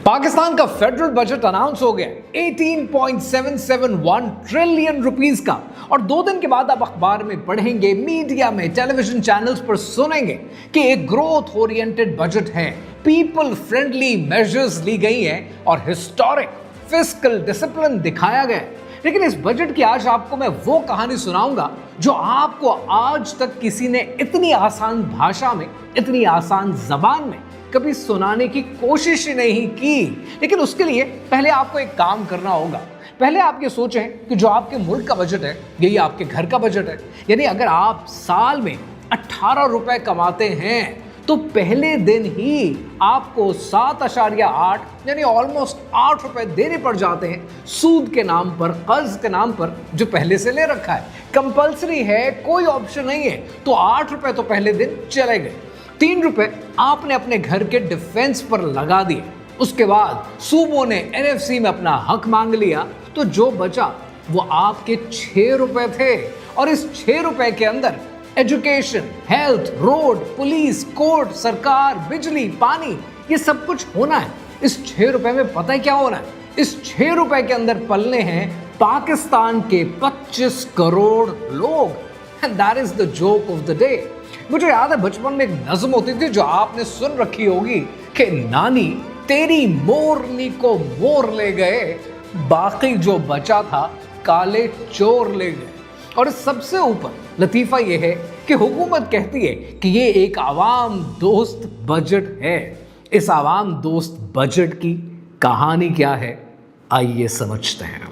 पाकिस्तान का federal budget announce हो गया 18.771 ट्रिलियन रुपीस का। और 2 दिन के बाद आप अखबार में पढ़ेंगे, मीडिया में, टेलीविजन चैनल्स पर सुनेंगे कि एक ग्रोथ ओरिएंटेड बजट है, पीपल फ्रेंडली मेजर्स ली गई हैं और हिस्टोरिक फिस्कल डिसिप्लिन दिखाया गया। लेकिन इस बजट की आज आपको मैं वो कहानी सुनाऊंगा जो आपको आज तक किसी ने इतनी आसान भाषा में, इतनी आसान जबान में कभी सुनाने की कोशिश ही नहीं की। लेकिन उसके लिए पहले आपको एक काम करना होगा। पहले आप ये सोचें कि जो आपके मुल्क का बजट है यही आपके घर का बजट है। यानी अगर आप साल में 18 रुपए कमाते हैं तो पहले दिन ही आपको 7.8 यानी ऑलमोस्ट 8 रुपए देने पड़ जाते हैं सूद के नाम पर, कर्ज के नाम पर, जो पहले से ले रखा है। कंपल्सरी है, कोई ऑप्शन नहीं है। तो 8 रुपए तो पहले दिन चले गए। 3 रुपए आपने अपने घर के डिफेंस पर लगा दिए। उसके बाद सूबों ने एनएफसी में अपना हक मांग लिया, तो जो बचा वो आपके 6 रुपए थे। और इस 6 रुपए के अंदर education, health, road, police, court, सरकार, बिजली, पानी, ये सब कुछ होना है। इस 6 रुपए में पता है क्या होना है? इस 6 रुपए के अंदर पलने हैं पाकिस्तान के 25 करोड़ लोग। And that is the joke of the day. मुझे याद है बचपन में एक नज्म होती थी जो आपने सुन रखी होगी कि नानी तेरी मोरनी को मोर ले गए, बाकी जो बचा था काले चोर ले गए। और सबसे ऊपर लतीफा यह है कि हुकूमत कहती है कि ये एक आवाम दोस्त बजट है। इस आवाम दोस्त बजट की कहानी क्या है, आइए समझते हैं।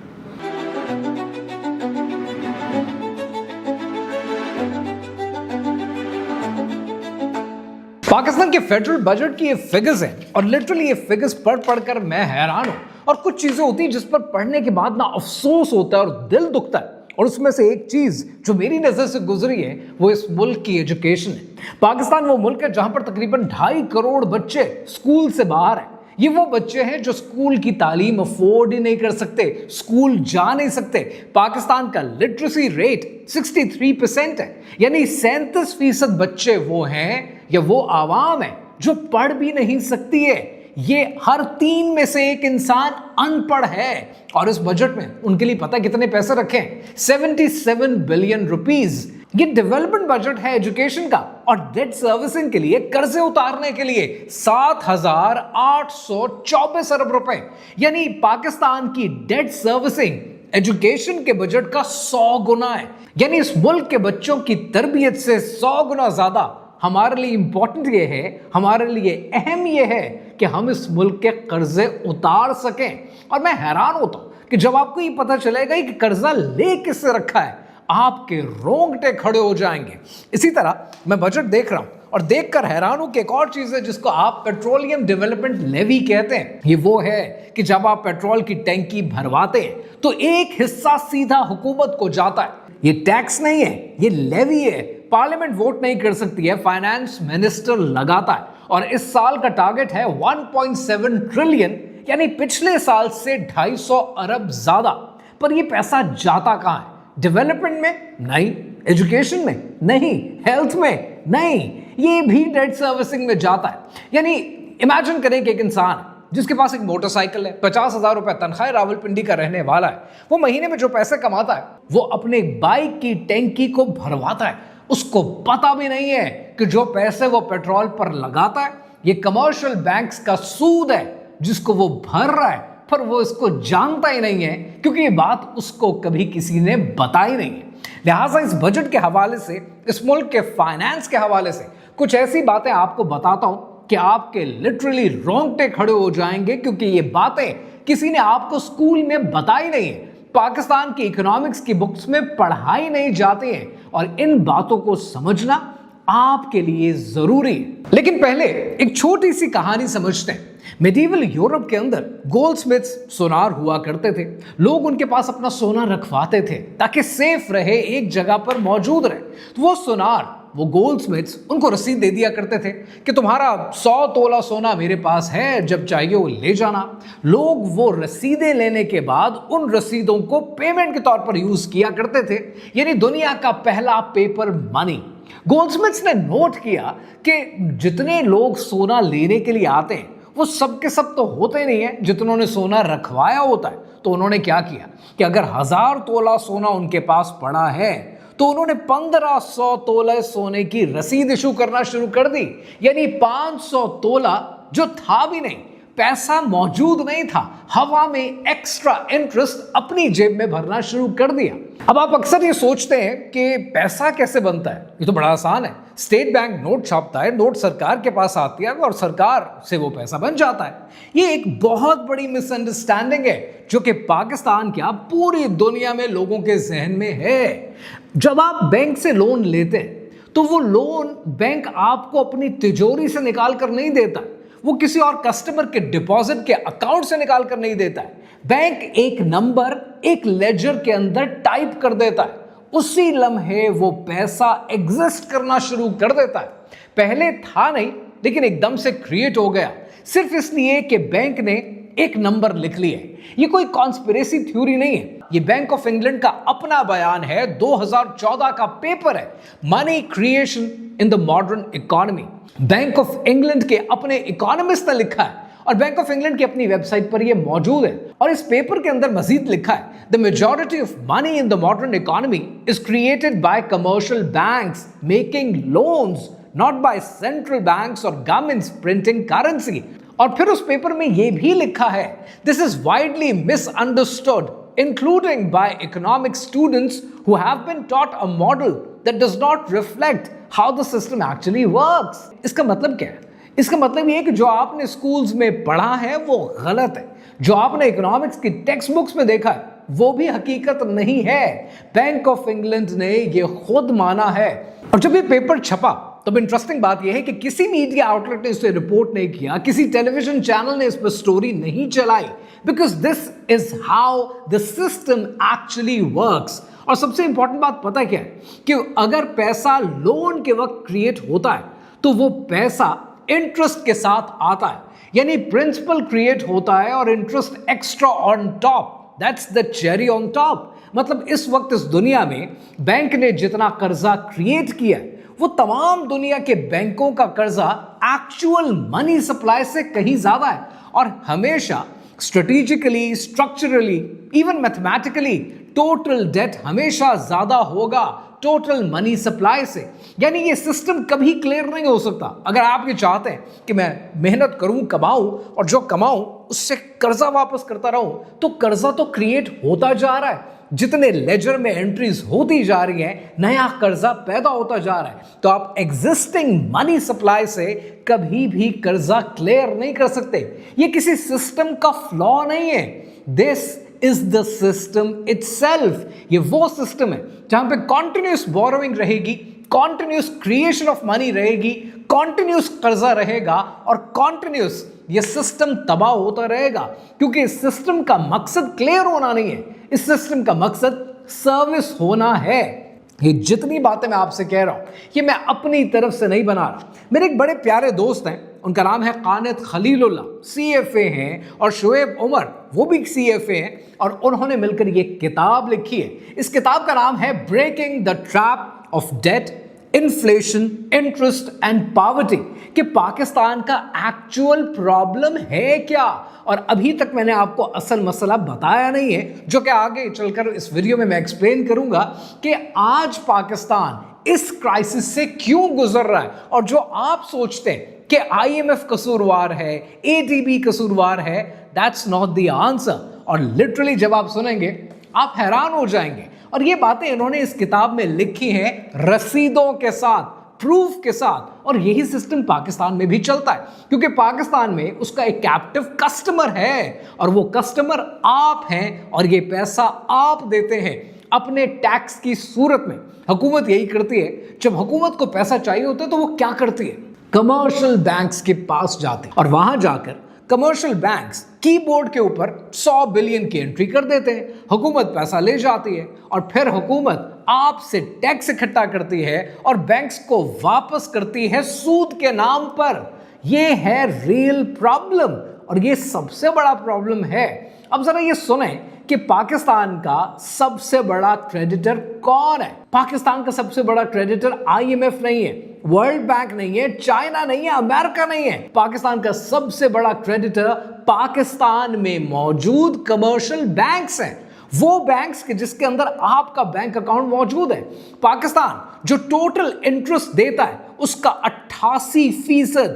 पाकिस्तान के फेडरल बजट की ये फिगर्स हैं और लिटरली ये फिगर्स पढ़कर मैं हैरान हूं। और कुछ चीजें होती हैं जिस पर पढ़ने के बाद ना अफसोस होता है और दिल दुखता है। और उसमें से एक चीज जो मेरी नजर से गुजरी है वो इस मुल्क की एजुकेशन है। पाकिस्तान वो मुल्क है जहां पर तकरीबन 2.5 करोड़ बच्चे स्कूल से बाहर हैं। ये वो बच्चे हैं जो स्कूल की तालीम अफोर्ड ही नहीं कर सकते, स्कूल जा नहीं सकते। पाकिस्तान का लिटरेसी रेट 63% है, यानी 37% बच्चे वो हैं या वो आवाम है जो पढ़ भी नहीं सकती है। ये हर 3 में से एक इंसान अनपढ़ है। और इस बजट में उनके लिए पता कितने पैसे रखे? 77 बिलियन रुपीस। ये डेवलपमेंट बजट है एजुकेशन का। और डेट सर्विसिंग के लिए, कर्जे उतारने के लिए 7,824 अरब रुपए। यानी पाकिस्तान की डेट सर्विसिंग एजुकेशन के बजट का 100 गुना है। यानी इस मुल्क के बच्चों की तरबियत से 100 गुना ज्यादा हमारे लिए इंपॉर्टेंट ये है, हमारे लिए अहम ये है कि हम इस मुल्क के कर्जे उतार सकें। और मैं हैरान होता हूं कि जब आपको ये पता चलेगा कि कर्जा ले किससे रखा है, आपके रोंगटे खड़े हो जाएंगे। इसी तरह मैं बजट देख रहा हूं और देखकर हैरान हूं कि एक और चीज है जिसको आप पेट्रोलियम डेवलपमेंट लेवी कहते हैं। ये वो है कि जब आप पेट्रोल की टैंकी भरवाते हैं तो एक हिस्सा सीधा हुकूमत को जाता है। ये टैक्स नहीं है, ये लेवी है। पार्लियामेंट वोट नहीं कर सकती है, फाइनेंस मिनिस्टर लगाता है। और इस साल का टारगेट है 1.7 ट्रिलियन, यानी पिछले साल से 250 अरब ज्यादा। पर ये पैसा जाता कहां है? डेवलपमेंट में नहीं, एजुकेशन में नहीं, हेल्थ में नहीं, ये भी डेट सर्विसिंग में जाता है। यानी इमेजिन करें कि एक इंसान जिसके पास एक मोटरसाइकिल है, 50,000 रुपए तनख्वाह, रावलपिंडी का रहने वाला है, वो महीने में जो पैसे कमाता है वो अपने बाइक की टैंकी को भरवाता है। उसको पता भी नहीं है कि जो पैसे वो पेट्रोल पर लगाता है ये कमर्शियल बैंक्स का सूद है जिसको वो भर रहा है, पर वो इसको जानता ही नहीं है क्योंकि ये बात उसको कभी किसी ने बताई नहीं है। लिहाजा इस बजट के हवाले से, इस मुल्क के फाइनेंस के हवाले से कुछ ऐसी बातें आपको बताता हूं कि आपके लिटरली रोंगटे खड़े हो जाएंगे, क्योंकि ये बातें किसी ने आपको स्कूल में बताई नहीं है, पाकिस्तान की इकोनॉमिक्स की बुक्स में पढ़ाई नहीं जाती है। और इन बातों को समझना आपके लिए जरूरी है। लेकिन पहले एक छोटी सी कहानी समझते हैं। मेडिवल यूरोप के अंदर गोल्डस्मिथ्स सोनार हुआ करते थे। लोग उनके पास अपना सोना रखवाते थे ताकि सेफ रहे, एक जगह पर मौजूद रहे। तो वो सोनार, वो गोल्डस्मिथ्स उनको रसीद दे दिया करते थे कि तुम्हारा 100 तोला सोना मेरे पास है, जब चाहिए वो ले जाना। लोग वो रसीदें लेने के बाद उन रसीदों को पेमेंट के तौर पर यूज किया करते थे, यानी दुनिया का पहला पेपर मनी। गोल्डस्मिथ्स ने नोट किया कि जितने लोग सोना लेने के लिए आते हैं वो सब के सब तो होते नहीं है जितनों ने सोना रखवाया होता है। तो उन्होंने क्या किया कि अगर 1000 तोला सोना उनके पास पड़ा है तो उन्होंने 1500 तोले सोने की रसीद इशू करना शुरू कर दी। यानी 500 तोला जो था भी नहीं, पैसा मौजूद नहीं था, हवा में एक्स्ट्रा इंटरेस्ट अपनी जेब में भरना शुरू कर दिया। अब आप अक्सर ये सोचते हैं कि पैसा कैसे बनता है। ये तो बड़ा आसान है। स्टेट बैंक नोट छापता है, नोट सरकार के पास आती है और सरकार से वो पैसा बन जाता है। ये एक बहुत बड़ी मिसअंडरस्टैंडिंग है जो कि पाकिस्तान क्या पूरी दुनिया में लोगों के जहन में है। जब आप बैंक से लोन लेते हैं तो वो लोन बैंक आपको अपनी तिजोरी से निकाल कर नहीं देता, वो किसी और कस्टमर के डिपॉजिट के अकाउंट से निकाल कर नहीं देता है। बैंक एक नंबर एक लेजर के अंदर टाइप कर देता है, उसी लम्हे वो पैसा एग्जिस्ट करना शुरू कर देता है। पहले था नहीं लेकिन एकदम से क्रिएट हो गया, सिर्फ इसलिए कि बैंक ने एक नंबर लिख लिया। ये कोई कॉन्स्पिरेसी थ्योरी नहीं है, ये बैंक ऑफ इंग्लैंड का अपना बयान है, 2014 का पेपर है, money creation in the modern economy. Bank of England के अपने इकोनॉमिस्ट ने लिखा है और बैंक ऑफ इंग्लैंड की अपनी वेबसाइट पर यह मौजूद है। और इस पेपर के अंदर मजीद लिखा है, the majority of money in the modern economy is created by commercial banks making loans, not by central banks और गवर्नमेंट्स प्रिंटिंग करेंसी। और फिर उस पेपर में यह भी लिखा है, this is widely misunderstood including by economic students who have been taught a model that does not reflect how the system actually works। इसका मतलब क्या है? इसका मतलब ये है कि जो आपने स्कूल्स में पढ़ा है वो गलत है, जो आपने इकोनॉमिक्स की टेक्स्ट बुक्स में देखा है वो भी हकीकत नहीं है। बैंक ऑफ इंग्लैंड ने ये खुद माना है। और जब ये पेपर छपा तब इंटरेस्टिंग बात यह है कि किसी मीडिया आउटलेट ने इसे रिपोर्ट नहीं किया, किसी टेलीविजन चैनल ने इस पर स्टोरी नहीं चलाई, because this is how the system actually works. और सबसे इंपॉर्टेंट बात पता क्या है कि अगर पैसा लोन के वक्त क्रिएट होता है तो वो पैसा इंटरेस्ट के साथ आता है, यानी प्रिंसिपल क्रिएट होता है और interest extra on top, that's the cherry on top. मतलब इस वक्त इस दुनिया में बैंक ने जितना कर्जा क्रिएट किया है वो तमाम दुनिया के बैंकों का कर्जा एक्चुअल मनी सप्लाई से कहीं ज्यादा है। और हमेशा strategically, structurally, even mathematically total date हमेशा ज्यादा होगा टोटल मनी सप्लाई से। यानी ये सिस्टम कभी क्लियर नहीं हो सकता। अगर आप ये चाहते हैं कि मैं मेहनत करूं, कमाऊं और जो कमाऊं उससे कर्जा वापस करता रहूं, तो कर्जा तो क्रिएट होता जा रहा है। जितने लेजर में एंट्रीज होती जा रही हैं, नया कर्जा पैदा होता जा रहा है। तो आप एग्जिस्टिंग मनी सप्लाई से कभी भी कर्जा क्लियर नहीं कर सकते। ये किसी सिस्टम का फ्लॉ नहीं है, this is the system itself. ये वो सिस्टम है जहां पे कॉन्टिन्यूस बोरोइंग रहेगी, कॉन्टिन्यूस क्रिएशन ऑफ मनी रहेगी, कॉन्टिन्यूस कर्जा रहेगा और कॉन्टिन्यूस ये सिस्टम तबाह होता रहेगा। क्योंकि इस सिस्टम का मकसद क्लियर होना नहीं है, इस सिस्टम का मकसद सर्विस होना है। ये जितनी बातें मैं आपसे कह रहा हूं ये मैं अपनी तरफ से नहीं बना रहा। मेरे एक बड़े प्यारे दोस्त हैं, उनका नाम है कानित खलीलुल्लाह, CFA हैं, और शुएब उमर वो भी CFA हैं, और उन्होंने मिलकर ये किताब लिखी है। इस किताब का नाम है breaking the trap of debt, inflation, interest and poverty, कि पाकिस्तान का एक्चुअल प्रॉब्लम है क्या। और अभी तक मैंने आपको असल मसला बताया नहीं है, जो कि आगे चलकर इस वीडियो में मैं एक्सप्लेन करूंगा कि आज पाकिस्तान इस क्राइसिस से क्यों गुजर रहा है। और जो आप सोचते हैं कि IMF कसूरवार है, ADB कसूरवार है, दैट्स नॉट द आंसर। और लिटरली जब आप सुनेंगे आप हैरान हो जाएंगे। और ये बातें इन्होंने इस किताब में लिखी हैं रसीदों के साथ, प्रूफ के साथ। और यही सिस्टम पाकिस्तान में भी चलता है, क्योंकि पाकिस्तान में उसका एक कैप्टिव कस्टमर है और वो कस्टमर आप हैं, और ये पैसा आप देते हैं अपने टैक्स की सूरत में। हुकूमत यही करती है, जब हुकूमत को पैसा चाहिए होता है तो वो क्या करती है, कमर्शियल बैंक्स के पास जाते हैं और वहां जाकर कमर्शियल बैंक्स कीबोर्ड के ऊपर 100 बिलियन की एंट्री कर देते हैं। हुकूमत पैसा ले जाती है और फिर हुकूमत आपसे टैक्स इकट्ठा करती है और बैंक्स को वापस करती है सूद के नाम पर। यह है रियल प्रॉब्लम और ये सबसे बड़ा प्रॉब्लम है। अब जरा ये सुने कि पाकिस्तान का सबसे बड़ा क्रेडिटर कौन है। पाकिस्तान का सबसे बड़ा क्रेडिटर IMF नहीं है, वर्ल्ड बैंक नहीं है, चाइना नहीं है, अमेरिका नहीं है। पाकिस्तान का सबसे बड़ा क्रेडिटर पाकिस्तान में मौजूद कमर्शियल बैंक्स हैं, वो बैंक्स के जिसके अंदर आपका बैंक अकाउंट मौजूद है। पाकिस्तान जो टोटल इंटरेस्ट देता है उसका 88%,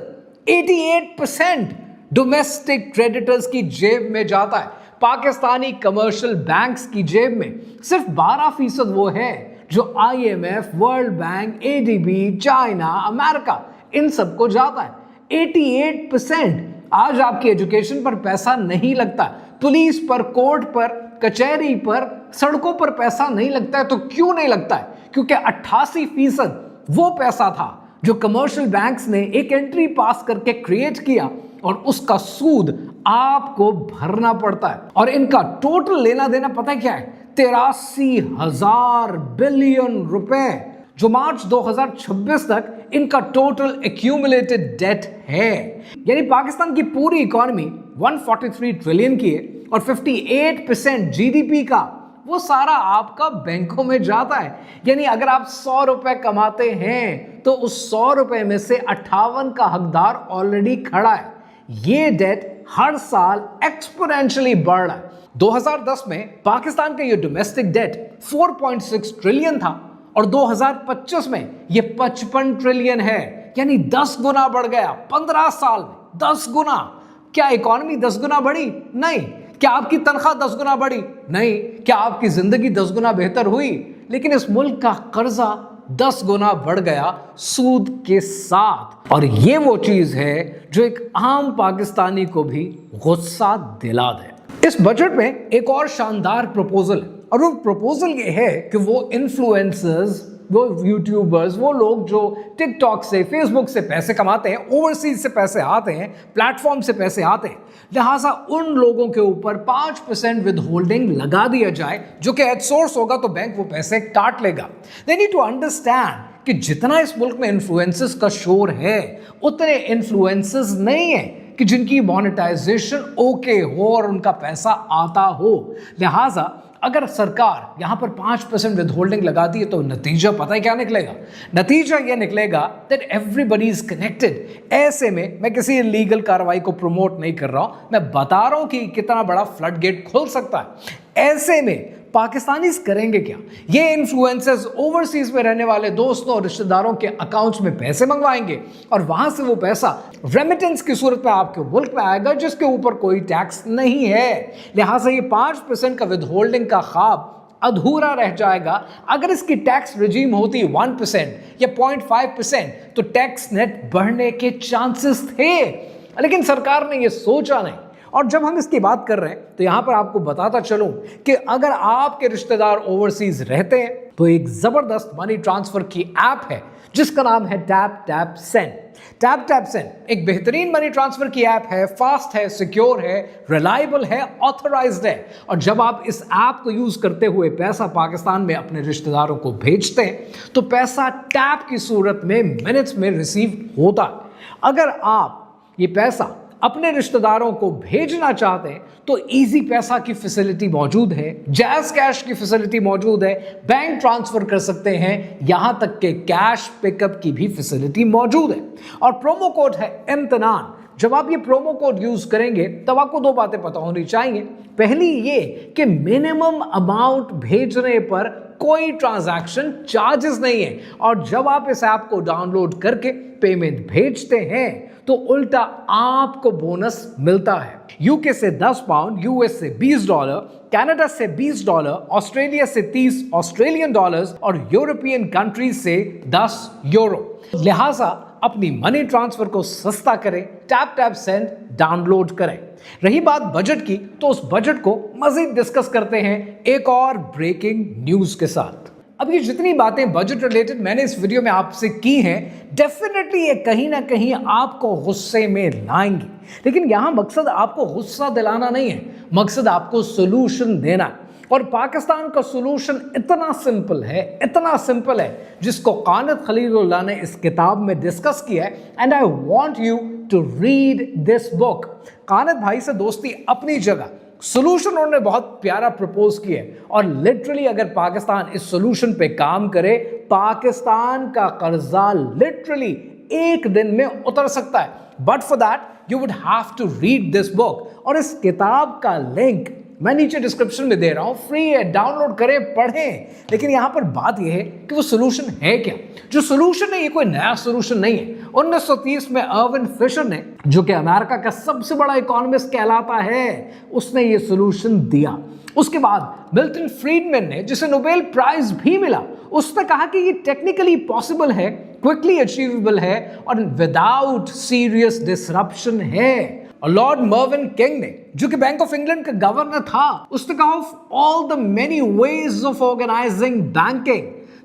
88% डोमेस्टिक क्रेडिटर्स की जेब में जाता है। पाकिस्तानी कमर्शियल बैंक्स की जेब में सिर्फ 12% वो है जो IMF, world bank, ADB, China, America इन सबको जाता है। 88% आज आपकी एजुकेशन पर पैसा नहीं लगता, पुलिस पर, कोर्ट पर, कचहरी पर, सड़कों पर पैसा नहीं लगता है। तो क्यों नहीं लगता है? क्योंकि 88% वो पैसा था जो कमर्शियल बैंक्स ने एक एंट्री पास करके क्रिएट किया और उसका सूद आपको भरना पड़ता है। और इनका टोटल लेना देना पता है क्या है? 83,000 बिलियन रुपए, जो मार्च 2026 तक इनका टोटल एक्यूमुलेटेड डेट है। यानी पाकिस्तान की पूरी इकोनॉमी 143 ट्रिलियन की है और 58% GDP का वो सारा आपका बैंकों में जाता है। यानी अगर आप 100 रुपए कमाते हैं तो उस 100 रुपए में से 58 का हकदार ऑलरेडी खड़ा है। ये डेट हर साल एक्सपोनेंशियली बढ़ रहा है। 2010 में पाकिस्तान का ये डोमेस्टिक डेट 4.6 ट्रिलियन था और 2025 में ये 55 ट्रिलियन है। यानी 10 गुना बढ़ गया 15 साल में, 10 गुना। क्या इकोनॉमी 10 गुना बढ़ी? नहीं। क्या आपकी तनख्वाह 10 गुना बढ़ी? नहीं। क्या आपकी जिंदगी 10 गुना बेहतर हुई? लेकिन इस मुल्क का कर्जा 10 गुना बढ़ गया सूद के साथ। और ये वो चीज है जो एक आम पाकिस्तानी को भी गुस्सा दिला दे। इस बजट में एक और शानदार प्रपोजल है और वो प्रपोजल ये है कि वो इन्फ्लुएंसर्स, वो यूट्यूबर्स, वो लोग जो टिकटॉक से, फेसबुक से पैसे कमाते हैं, ओवरसीज से पैसे आते हैं, प्लेटफॉर्म से पैसे आते हैं, लिहाजा उन लोगों के ऊपर 5% विद होल्डिंग लगा दिया जाए, जो कि एट सोर्स होगा तो बैंक वो पैसे काट लेगा। दे नीड टू अंडरस्टैंड कि जितना इस मुल्क में इन्फ्लुएंसर्स का शोर है उतने इन्फ्लुएंसर्स नहीं है कि जिनकी मोनेटाइजेशन ओके हो और उनका पैसा आता हो। लिहाजा अगर सरकार यहां पर 5% विद होल्डिंग लगा दी तो नतीजा पता है क्या निकलेगा? नतीजा यह निकलेगा दैट एवरीबडी इज कनेक्टेड। ऐसे में मैं किसी लीगल कार्रवाई को प्रमोट नहीं कर रहा हूं, मैं बता रहा हूं कि कितना बड़ा फ्लड गेट खुल सकता है। ऐसे में पाकिस्तानीज करेंगे क्या? ये इन्फ्लुएंसर्स ओवरसीज में रहने वाले दोस्तों और रिश्तेदारों के अकाउंट्स में पैसे मंगवाएंगे और वहां से वो पैसा रेमिटेंस की सूरत में आपके मुल्क में आएगा जिसके ऊपर कोई टैक्स नहीं है। लिहाजा ये 5% का विद होल्डिंग का ख्वाब अधूरा रह जाएगा। अगर इसकी टैक्स रिजीम होती 1% या 0.5% तो टैक्स नेट बढ़ने के चांसेस थे, लेकिन सरकार ने ये सोचा नहीं। और जब हम इसकी बात कर रहे हैं तो यहां पर आपको बताता चलूं कि अगर आपके रिश्तेदार ओवरसीज रहते हैं तो एक जबरदस्त मनी ट्रांसफर की ऐप है जिसका नाम है tap tap send. Tap tap send एक बेहतरीन मनी ट्रांसफर की ऐप है, फास्ट है, सिक्योर है, रिलायबल है, ऑथराइज्ड है। और जब आप इस ऐप को यूज करते हुए पैसा पाकिस्तान में अपने रिश्तेदारों को भेजते हैं तो पैसा टैप की सूरत में मिनट्स में रिसीव होता है। अगर आप ये पैसा अपने रिश्तेदारों को भेजना चाहते हैं तो इजी पैसा की फैसिलिटी मौजूद है, जैज कैश की फैसिलिटी मौजूद है, बैंक ट्रांसफर कर सकते हैं, यहां तक के कैश पिकअप की भी फैसिलिटी मौजूद है। और प्रोमो कोड है इम्तिनान। जब आप ये प्रोमो कोड यूज करेंगे तब आपको दो बातें पता होनी चाहिए। पहली ये कि मिनिमम अमाउंट भेजने पर कोई ट्रांजैक्शन चार्जेस नहीं है और जब आप इस ऐप को डाउनलोड करके पेमेंट भेजते हैं तो उल्टा आपको बोनस मिलता है। यूके से 10 पाउंड, यूएस से $20, कनाडा से $20, ऑस्ट्रेलिया से 30 ऑस्ट्रेलियन डॉलर्स और यूरोपियन कंट्रीज से 10 यूरो। लिहाजा अपनी मनी ट्रांसफर को सस्ता करें, टैप टैप सेंड डाउनलोड करें। रही बात बजट की तो उस बजट को मजीद डिस्कस करते हैं एक और ब्रेकिंग न्यूज के साथ। अब ये जितनी बातें बजट रिलेटेड मैंने इस वीडियो में आपसे की हैं, डेफिनेटली ये कहीं ना कहीं आपको गुस्से में लाएंगी, लेकिन यहां मकसद आपको गुस्सा दिलाना नहीं है, मकसद आपको सोल्यूशन देना है। और पाकिस्तान का सॉल्यूशन इतना सिंपल है जिसको कानित खलीलुल्लाह ने इस किताब में डिस्कस किया है, and I want you to read this book. कानित भाई से दोस्ती अपनी जगह, सॉल्यूशन उन्होंने बहुत प्यारा प्रपोज किया है, और लिटरली अगर पाकिस्तान इस सॉल्यूशन पे काम करे, पाकिस्तान का कर्जा लिटरली एक दिन में उतर सकता है। But for that you would have to read this book, और इस किताब का लिंक मैं नीचे डिस्क्रिप्शन में दे रहा हूं, फ्री है, डाउनलोड करें, पढ़ें। लेकिन यहां पर बात यह है कि वो सॉल्यूशन है क्या। जो सॉल्यूशन है ये कोई नया सॉल्यूशन नहीं है। 1930 में अर्विन फिशर ने, जो कि अमेरिका का सबसे बड़ा इकोनॉमिस्ट कहलाता है, उसने ये सॉल्यूशन दिया। उसके बाद मिल्टन फ्रीडमैन ने, जिसे नोबेल प्राइज भी मिला, उसने कहा कि ये टेक्निकली पॉसिबल है, क्विकली अचीवेबल है और विदाउट सीरियस डिसरप्शन है। और लॉर्ड मर्विन किंग ने, जो कि बैंक ऑफ इंग्लैंड का गवर्नर था, उसने कहा of all the many ways of organising banking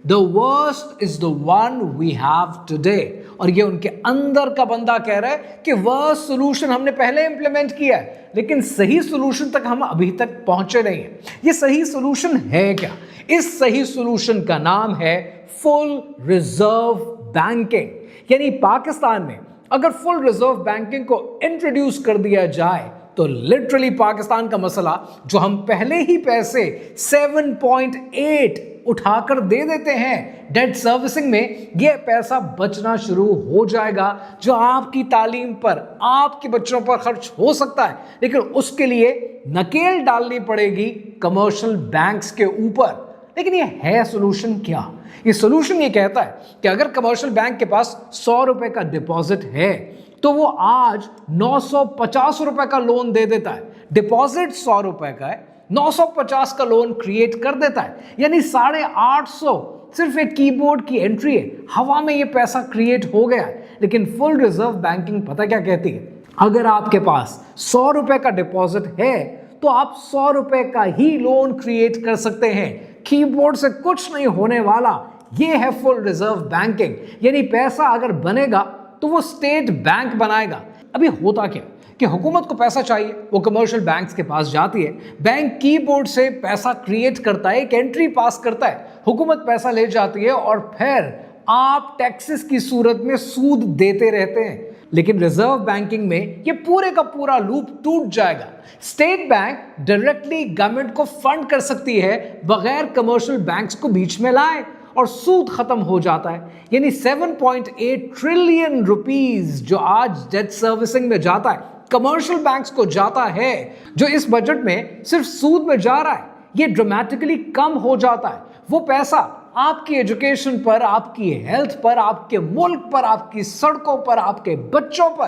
the worst is the one we have today. और ये उनके अंदर का बंदा कह रहा है कि वर्स्ट सॉल्यूशन हमने पहले इंप्लीमेंट किया है, लेकिन सही सॉल्यूशन तक हम अभी तक पहुंचे नहीं है। ये सही सॉल्यूशन है क्या? इस सही सॉल्यूशन का नाम है फुल रिजर्व बैंकिंग। यानी पाकिस्तान में अगर फुल रिजर्व बैंकिंग को इंट्रोड्यूस कर दिया जाए तो लिटरली पाकिस्तान का मसला, जो हम पहले ही पैसे 7.8 उठाकर दे देते हैं डेट सर्विसिंग में, यह पैसा बचना शुरू हो जाएगा, जो आपकी तालीम पर, आपके बच्चों पर खर्च हो सकता है, लेकिन उसके लिए नकेल डालनी पड़ेगी कमर्शियल बैंक्स के ऊपर। लेकिन ये है सॉल्यूशन क्या? ये सॉल्यूशन ये कहता है कि अगर कमर्शियल बैंक के पास 100 रुपए का डिपॉजिट है तो वो आज 950 रुपए का लोन दे देता है। डिपॉजिट 100 रुपए का है, 950 का लोन क्रिएट कर देता है, यानी 850 सिर्फ एक कीबोर्ड की एंट्री है, हवा में ये पैसा क्रिएट हो गया है। लेकिन फुल रिजर्व बैंकिंग पता क्या कहती है? अगर आपके पास 100 रुपए का डिपॉजिट है तो आप 100 रुपए का ही लोन क्रिएट कर सकते हैं, कीबोर्ड से कुछ नहीं होने वाला। ये है फुल रिजर्व बैंकिंग। यानी पैसा अगर बनेगा तो वो स्टेट बैंक बनाएगा। अभी होता क्या कि हुकूमत को पैसा चाहिए, वो कमर्शियल बैंक्स के पास जाती है, बैंक कीबोर्ड से पैसा क्रिएट करता है, एक एंट्री पास करता है, हुकूमत पैसा ले जाती है और फिर आप टैक्सेस की सूरत में सूद देते रहते हैं। लेकिन रिजर्व बैंकिंग में ये पूरे का पूरा लूप टूट जाएगा। स्टेट बैंक डायरेक्टली गवर्नमेंट को फंड कर सकती है बगैर कमर्शियल बैंक्स को बीच में लाए, और सूद खत्म हो जाता है। यानी 7.8 ट्रिलियन रुपीस जो आज डेट सर्विसिंग में जाता है, कमर्शियल बैंक्स को जाता है, जो इस बजट में सिर्फ सूद में जा रहा है, ये ड्रामेटिकली कम हो जाता है। वो पैसा आपकी एजुकेशन पर, आपकी हेल्थ पर, आपके मुल्क पर, आपकी सड़कों पर, आपके बच्चों पर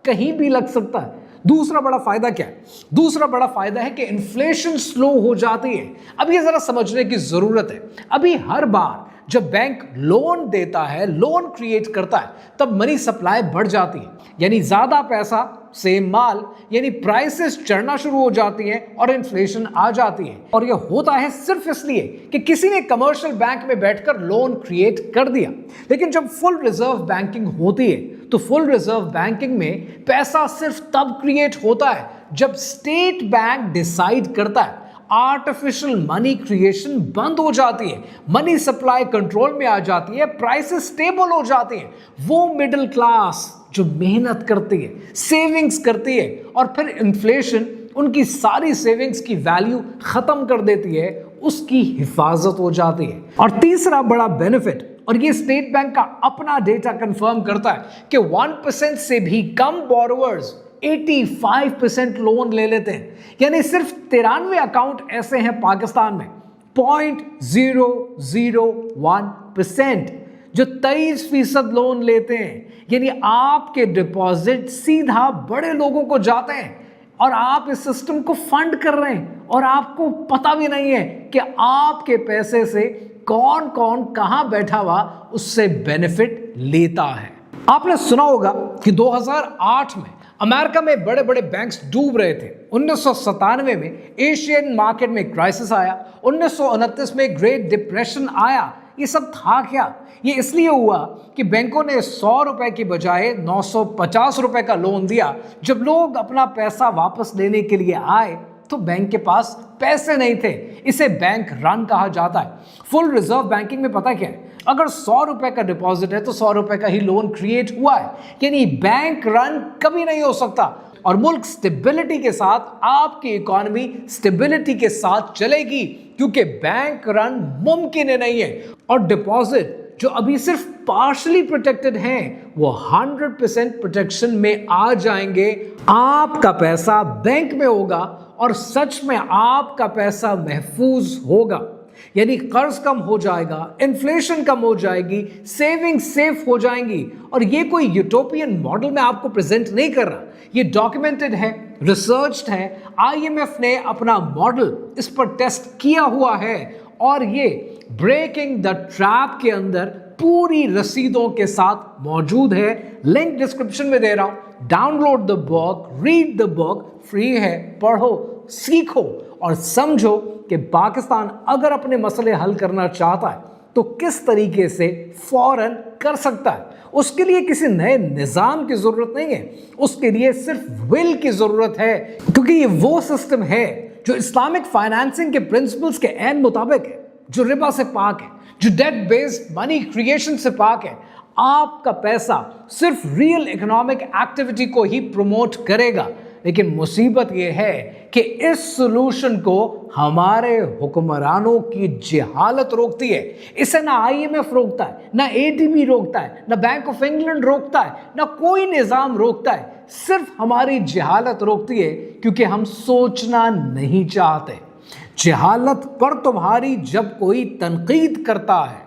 कहीं भी लग सकता है। दूसरा बड़ा फायदा क्या है? दूसरा बड़ा फायदा है कि इन्फ्लेशन स्लो हो जाती है। अब ये जरा समझने की जरूरत है। अभी हर बार जब बैंक लोन देता है, लोन क्रिएट करता है, तब मनी सप्लाई बढ़ जाती है, यानी ज्यादा पैसा सेम माल, यानी प्राइसेस चढ़ना शुरू हो जाती हैं और इन्फ्लेशन आ जाती है। और यह होता है सिर्फ इसलिए कि किसी ने कमर्शियल बैंक में बैठकर लोन क्रिएट कर दिया। लेकिन जब फुल रिजर्व बैंकिंग होती है तो फुल रिजर्व बैंकिंग में पैसा सिर्फ तब क्रिएट होता है जब स्टेट बैंक डिसाइड करता है। आर्टिफिशियल मनी क्रिएशन बंद हो जाती है, मनी सप्लाई कंट्रोल में आ जाती है, प्राइसेस स्टेबल हो जाती हैं। वो मिडिल क्लास जो मेहनत करती है, सेविंग्स करती है, और फिर इन्फ्लेशन उनकी सारी सेविंग्स की वैल्यू खत्म कर देती है, उसकी हिफाजत हो जाती है। और तीसरा बड़ा बेनिफिट, और ये स्टेट बैंक का अपना डेटा कंफर्म करता है कि 1% से भी कम बोरोवर्स 85% लोन ले लेते हैं। यानी सिर्फ 93 अकाउंट ऐसे हैं पाकिस्तान में, 0.001% जो 23% लोन लेते हैं। यानी आपके डिपॉजिट सीधा बड़े लोगों को जाते हैं और आप इस सिस्टम को फंड कर रहे हैं, और आपको पता भी नहीं है कि आपके पैसे से कौन कौन कहां बैठा हुआ उससे बेनिफिट लेता है। आपने सुना होगा कि 2008 में अमेरिका में बड़े बड़े बैंक्स डूब रहे थे। 1997 में एशियन मार्केट में क्राइसिस आया, 1929 में ग्रेट डिप्रेशन आया। ये सब था क्या? ये इसलिए हुआ कि बैंकों ने 100 रुपए की बजाय 950 रुपए का लोन दिया। जब लोग अपना पैसा वापस लेने के लिए आए तो बैंक के पास पैसे नहीं थे। इसे बैंक रन कहा जाता है। फुल रिजर्व बैंकिंग में पता क्या है, अगर 100 रुपए का डिपॉजिट है तो 100 रुपए का ही लोन क्रिएट हुआ है, यानी बैंक रन कभी नहीं हो सकता। और मुल्क स्टेबिलिटी के साथ, आपकी इकोनॉमी स्टेबिलिटी के साथ चलेगी, क्योंकि बैंक रन मुमकिन ही नहीं है। और डिपॉजिट जो अभी सिर्फ पार्शली प्रोटेक्टेड हैं, वो 100% प्रोटेक्शन में आ जाएंगे। आपका पैसा बैंक में होगा और सच में आपका पैसा महफूज होगा, यानी कर्ज कम हो जाएगा, इन्फ्लेशन कम हो जाएगी, सेविंग सेफ हो जाएंगी। और ये कोई यूटोपियन मॉडल में आपको प्रेजेंट नहीं कर रहा, ये डॉक्यूमेंटेड है, रिसर्च्ड है। IMF ने अपना मॉडल इस पर टेस्ट किया हुआ है और ये ब्रेकिंग द ट्रैप के अंदर पूरी रसीदों के साथ मौजूद है। लिंक डिस्क्रिप्शन में दे रहा हूं, download the book, read the book, free है, पढ़ो, सीखो और समझो कि पाकिस्तान अगर अपने मसले हल करना चाहता है तो किस तरीके से फौरन कर सकता है। उसके लिए किसी नए निजाम की जरूरत नहीं है, उसके लिए सिर्फ विल की जरूरत है, क्योंकि ये वो सिस्टम है जो इस्लामिक फाइनेंसिंग के प्रिंसिपल्स के ऐन मुताबिक है, जो रिबा से पाक है, जो डेट बेस्ड मनी क्रिएशन से पाक है। आपका पैसा सिर्फ रियल इकोनॉमिक एक्टिविटी को ही प्रमोट करेगा। लेकिन मुसीबत यह है कि इस सोल्यूशन को हमारे हुक्मरानों की जहालत रोकती है। इसे ना IMF रोकता है, ना ADB रोकता है, ना बैंक ऑफ इंग्लैंड रोकता है, ना कोई निजाम रोकता है। सिर्फ हमारी जहालत रोकती है, क्योंकि हम सोचना नहीं चाहते। जहालत पर तुम्हारी जब कोई तनकीद करता है,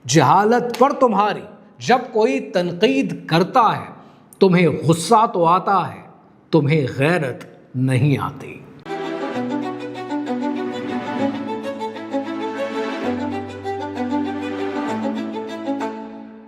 जहालत पर तुम्हारी जब कोई तनकीद करता है, तुम्हें गुस्सा तो आता है, तुम्हें गैरत नहीं आती।